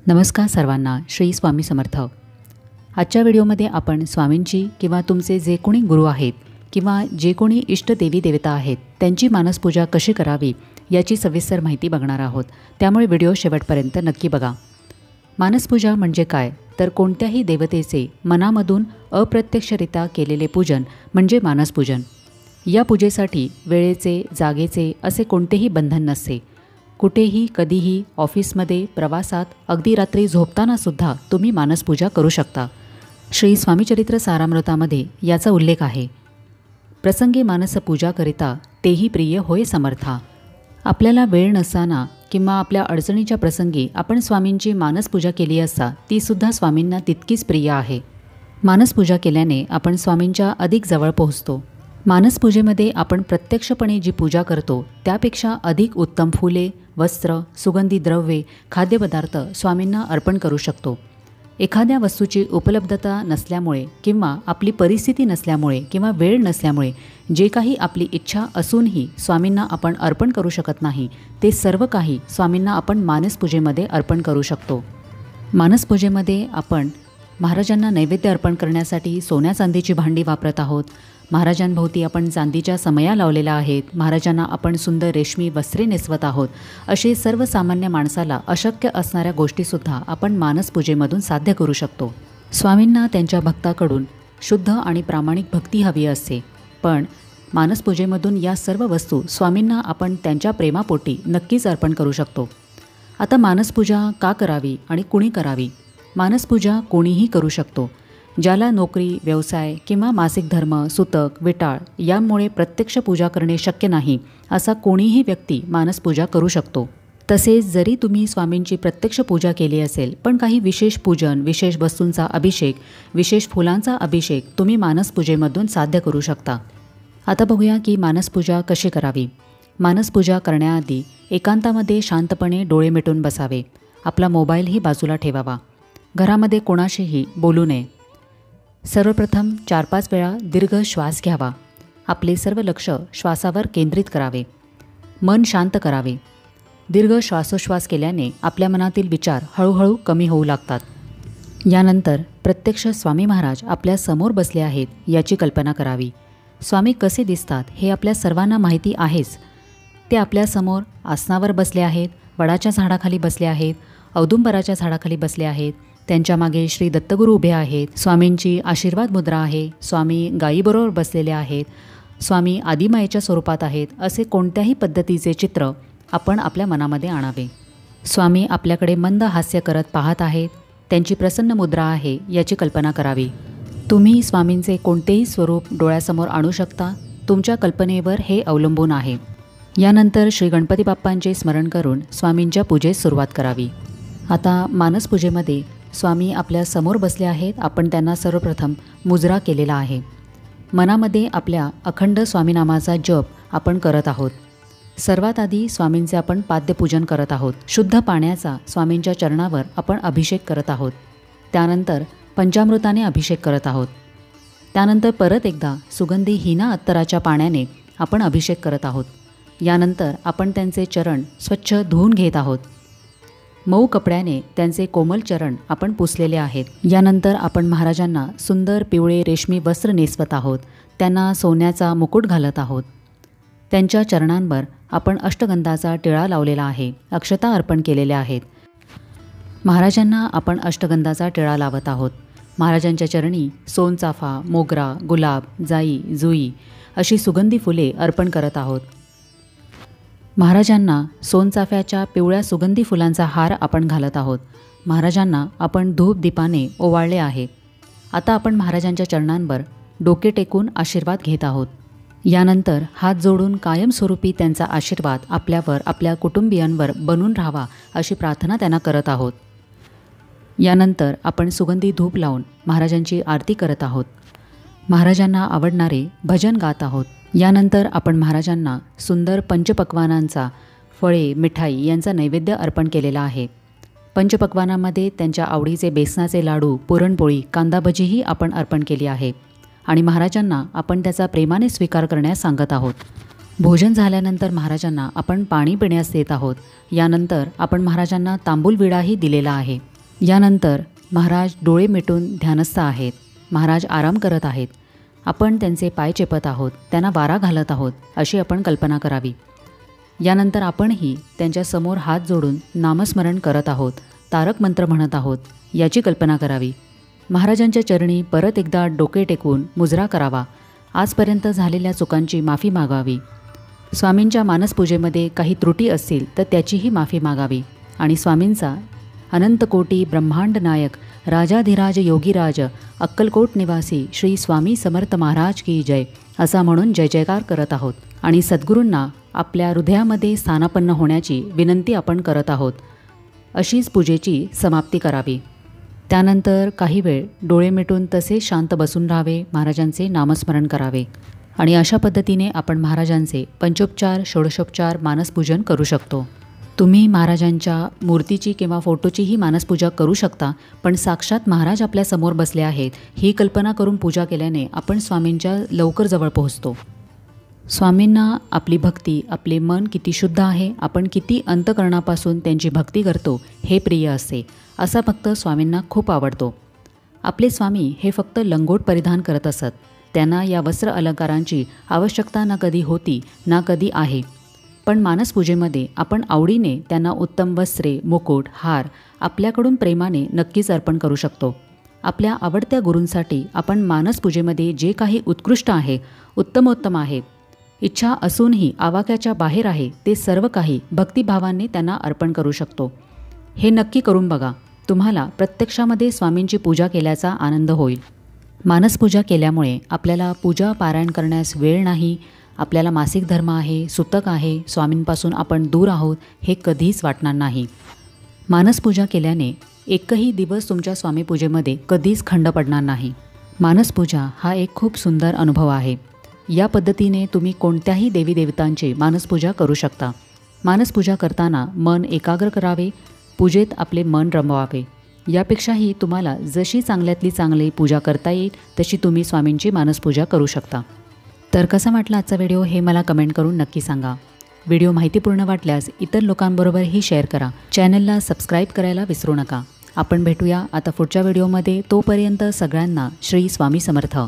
नमस्कार सर्वांना, श्री स्वामी समर्थ। आजच्या व्हिडिओमध्ये आपण स्वामींची किंवा तुमचे जे कोणी गुरु आहेत किंवा जे कोणी इष्ट देवी देवता आहेत त्यांची मानसपूजा कशी करावी याची सविस्तर माहिती बघणार आहोत। त्यामुळे व्हिडिओ शेवटपर्यंत नक्की बघा। मानसपूजा म्हणजे काय तर कोणत्याही देवतेचे मनामधून अप्रत्यक्षरित्या केलेले पूजन म्हणजे मानसपूजन। या पूजेसाठी वेळेचे, जागेचे असे कोणतेही बंधन नसते। कुठेही, कधीही, ऑफिसमध्ये, प्रवासात, अगदी रात्री झोपतानासुद्धा तुम्ही मानसपूजा करू शकता। श्री स्वामीचरित्र सारामृतामध्ये याचा उल्लेख आहे। प्रसंगी मानसपूजा करिता तेही प्रिय होय समर्था। आपल्याला वेळ नसताना किंवा आपल्या अडचणीच्या प्रसंगी आपण स्वामींची मानसपूजा केली असता तीसुद्धा स्वामींना तितकीच प्रिय आहे। मानसपूजा केल्याने आपण स्वामींच्या अधिक जवळ पोहोचतो। मानसपूजेमध्ये आपण प्रत्यक्षपणे जी पूजा करतो त्यापेक्षा अधिक उत्तम फुले, वस्त्र, सुगंधी द्रव्ये, खाद्यपदार्थ स्वामींना अर्पण करू शकतो। एखाद्या वस्तूची उपलब्धता नसल्यामुळे किंवा आपली परिस्थिती नसल्यामुळे किंवा वेळ नसल्यामुळे जे काही आपली इच्छा असूनही स्वामींना आपण अर्पण करू शकत नाही ते सर्व काही स्वामींना आपण मानसपूजेमध्ये अर्पण करू शकतो। मानसपूजेमध्ये आपण महाराजांना नैवेद्य अर्पण करण्यासाठी सोन्या चांदीची भांडी वापरत आहोत। महाराजांभोवती आपण चांदीच्या समया लावलेल्या आहेत। महाराजांना आपण सुंदर रेशमी वस्त्रे नेसवत आहोत। असे सर्वसामान्य माणसाला अशक्य असणाऱ्या गोष्टीसुद्धा आपण मानसपूजेमधून साध्य करू शकतो। स्वामींना त्यांच्या भक्ताकडून शुद्ध आणि प्रामाणिक भक्ती हवी असते, पण मानसपूजेमधून या सर्व वस्तू स्वामींना आपण त्यांच्या प्रेमापोटी नक्कीच अर्पण करू शकतो। आता मानसपूजा का करावी आणि कुणी करावी? मानसपूजा कोणीही करू शकतो। ज्याला नोकरी, व्यवसाय किंवा मासिक धर्म, सुतक, विटाळ यामुळे प्रत्यक्ष पूजा करणे शक्य नाही असा कोणीही व्यक्ती मानसपूजा करू शकतो। तसेच जरी तुम्ही स्वामींची प्रत्यक्ष पूजा केली असेल पण काही विशेष पूजन, विशेष वस्तूंचा अभिषेक, विशेष फुलांचा अभिषेक तुम्ही मानसपूजेमधून साध्य करू शकता। आता बघूया की मानसपूजा कशी करावी। मानसपूजा करण्याआधी एकांतामध्ये शांतपणे डोळे मिटून बसावे। आपला मोबाईलही बाजूला ठेवावा। घरामध्ये कोणाशीही बोलू नये। सर्वप्रथम 4-5 वेळा दीर्घ श्वास घ्यावा। आपले सर्व लक्ष श्वासावर केंद्रित करावे। मन शांत करावे। दीर्घ श्वासोश्वास केल्याने आपल्या मनातील विचार हळूहळू कमी होऊ लागतात। यानंतर प्रत्यक्ष स्वामी महाराज आपल्या समोर बसले आहेत याची कल्पना करावी। स्वामी कसे दिसतात हे आपल्या सर्वांना माहिती आहेच। ते आपल्यासमोर आसनावर बसले आहेत, वडाच्या झाडाखाली बसले आहेत, औदुंबराच्या झाडाखाली बसले आहेत। त्यांच्या मागे श्री दत्तगुरू उभे आहेत। स्वामींची आशीर्वाद मुद्रा आहे। स्वामी गायीबरोबर बसलेले आहेत। स्वामी आदिमायेच्या स्वरूपात आहेत। असे कोणत्याही पद्धतीचे चित्र आपण आपल्या मनामध्ये आणावे। स्वामी आपल्याकडे मंद हास्य करत पाहत आहेत। त्यांची प्रसन्न मुद्रा आहे याची कल्पना करावी। तुम्ही स्वामींचे कोणतेही स्वरूप डोळ्यासमोर आणू शकता। तुमच्या कल्पनेवर हे अवलंबून आहे। यानंतर श्री गणपती बाप्पांचे स्मरण करून स्वामींच्या पूजेस सुरुवात करावी। आता मानसपूजेमध्ये स्वामी आपल्या समोर बसले आहेत। आपण त्यांना सर्वप्रथम मुजरा केलेला आहे। मनामध्ये आपल्या अखंड स्वामीनामाचा जप आपण करत आहोत। सर्वात आधी स्वामींचे आपण पाद्यपूजन करत आहोत। शुद्ध पाण्याचा स्वामींच्या चरणावर आपण अभिषेक करत आहोत। त्यानंतर पंचामृताने अभिषेक करत आहोत। त्यानंतर परत एकदा सुगंधी हिना अत्तराच्या पाण्याने आपण अभिषेक करत आहोत। यानंतर आपण त्यांचे चरण स्वच्छ धुवून घेत आहोत। मऊ कपड्याने त्यांचे कोमल चरण आपण पुसलेले आहेत। यानंतर आपण महाराजांना सुंदर पिवळे रेशमी वस्त्र नेसवत आहोत। त्यांना सोन्याचा मुकुट घालत आहोत। त्यांच्या चरणांवर आपण अष्टगंधाचा टिळा लावलेला आहे। अक्षता अर्पण केलेल्या आहेत। महाराजांना आपण अष्टगंधाचा टिळा लावत आहोत। महाराजांच्या चरणी सोनचाफा, मोगरा, गुलाब, जाई, जुई अशी सुगंधी फुले अर्पण करत आहोत। महाराजांना सोनचाफ्याच्या पिवळ्या सुगंधी फुलांचा हार आपण घालत आहोत। महाराजांना आपण धूप दीपाने ओवाळले आहे। आता आपण महाराजांच्या चरणांवर डोके टेकून आशीर्वाद घेत आहोत। यानंतर हात जोडून कायमस्वरूपी त्यांचा आशीर्वाद आपल्यावर, आपल्या कुटुंबियांवर बनून राहावा अशी प्रार्थना त्यांना करत आहोत। यानंतर आपण सुगंधी धूप लावून महाराजांची आरती करत आहोत। महाराजांना आवडणारे भजन गात आहोत। यानंतर आपण महाराजांना सुंदर पंचपक्वानांचा, फळे, मिठाई यांचा नैवेद्य अर्पण केलेला आहे। पंचपक्वानामध्ये त्यांच्या आवडीचे बेसनाचे लाडू, पुरणपोळी, कांदाभजीही आपण अर्पण केली आहे आणि महाराजांना आपण त्याचा प्रेमाने स्वीकार करण्यास सांगत आहोत। भोजन झाल्यानंतर महाराजांना आपण पाणी पिण्यास देत आहोत। यानंतर आपण महाराजांना तांबूल विडाही दिलेला आहे। यानंतर महाराज डोळे मिटून ध्यानस्थ आहेत. महाराज आराम करत आहेत. आपण त्यांचे पाय चेपत आहोत, त्यांना वारा घालत आहोत अशी आपण कल्पना करावी. यानंतर आपणही त्यांच्यासमोर हात जोडून नामस्मरण करत आहोत, तारक मंत्र म्हणत आहोत याची कल्पना करावी. महाराजांच्या चरणी परत एकदा डोके टेकवून मुजरा करावा. आजपर्यंत झालेल्या चुकांची माफी मागावी. स्वामींच्या मानसपूजेमध्ये काही त्रुटी असतील तर त्याचीही माफी मागावी आणि स्वामींचा अनंतकोटी ब्रह्मांड नायक राजाधिराज योगीराज अक्कलकोट निवासी श्री स्वामी समर्थ महाराज की जय असा म्हणून जय जयकार करत आहोत आणि सद्गुरूंना आपल्या हृदयामध्ये स्थानापन्न होण्याची विनंती आपण करत आहोत. अशीच पूजेची समाप्ती करावी. त्यानंतर काही वेळ डोळे मिटून तसेच शांत बसून राहावे, महाराजांचे नामस्मरण करावे आणि अशा पद्धतीने आपण महाराजांचे पंचोपचार षोडशोपचार मानसपूजन करू शकतो. तुम्ही महाराजांच्या मूर्तीची किंवा फोटोचीही मानसपूजा करू शकता, पण साक्षात महाराज आपल्यासमोर बसले आहेत ही कल्पना करून पूजा केल्याने आपण स्वामींच्या लवकर जवळ पोहोचतो. स्वामींना आपली भक्ती, आपले मन किती शुद्ध आहे, आपण किती अंतकरणापासून त्यांची भक्ती करतो हे प्रिय असते. असा भक्त स्वामींना खूप आवडतो. आपले स्वामी हे फक्त लंगोट परिधान करत असत. त्यांना या वस्त्र अलंकारांची आवश्यकता ना कधी होती ना कधी आहे. पण मानसपूजेमध्ये आपण आवडीने त्यांना उत्तम वस्त्रे, मुकुट, हार आपल्याकडून प्रेमाने नक्कीच अर्पण करू शकतो. आपल्या आवडत्या गुरूंसाठी आपण मानसपूजेमध्ये जे काही उत्कृष्ट आहे, उत्तमोत्तम आहे, इच्छा असूनही आवाक्याच्या बाहेर आहे ते सर्व काही भक्तिभावाने त्यांना अर्पण करू शकतो. हे नक्की करून बघा. तुम्हाला प्रत्यक्षामध्ये स्वामींची पूजा केल्याचा आनंद होईल. मानसपूजा केल्यामुळे आपल्याला पूजा पारायण करण्यास वेळ नाही, आपल्याला मासिक धर्म आहे, सुतक आहे, स्वामींपासून आपण दूर आहोत हे कधीच वाटणार नाही. मानसपूजा केल्याने एकही दिवस तुमच्या स्वामीपूजेमध्ये कधीच खंड पडणार नाही. मानसपूजा हा एक खूप सुंदर अनुभव आहे. या पद्धतीने तुम्ही कोणत्याही देवी देवतांची मानसपूजा करू शकता. मानसपूजा करताना मन एकाग्र करावे, पूजेत आपले मन रमवावे. यापेक्षाही तुम्हाला जशी चांगल्यातली चांगली पूजा करता येईल तशी तुम्ही स्वामींची मानसपूजा करू शकता. तर कसा वाटला आजचा व्हिडिओ हे मला कमेंट करून नक्की सांगा. व्हिडिओ माहितीपूर्ण वाटल्यास इतर लोकांबरोबरही शेअर करा. चॅनलला सबस्क्राईब करायला विसरू नका. आपण भेटूया आता पुढच्या व्हिडिओमध्ये. तोपर्यंत सगळ्यांना श्री स्वामी समर्थ.